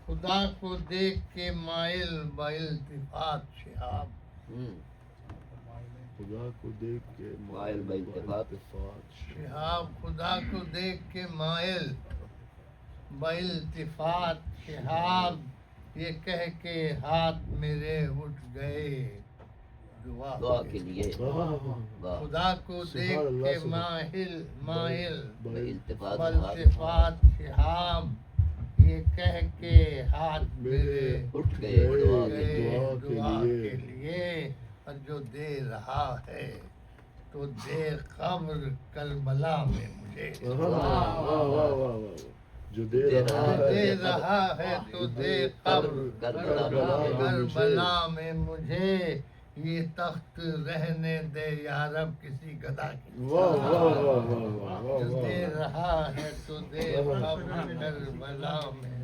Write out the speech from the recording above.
خدا کو دیکھ کے مائل بالتفات شہاب، خدا کو دیکھ کے مائل بالتفات شہاب، خدا کو دیکھ کے مائل بالتفات شہاب، یہ کہہ کے ہاتھ میرے اٹھ گئے دعا کے لیے خدا کو دیکھ کے مائل بالتفات بالتفات شہاب، یہ کہہ کے ہاتھ میرے اٹھ گئے دعا کے لیے، اور جو دے رہا ہے تو دے قبر کربلا میں مجھے، جو دے رہا ہے تو دے قبر کربلا میں مجھے، یہ تخت رہنے دے یارب کسی گدا کی، جو دے رہا ہے تو دے قبر کربلا میں،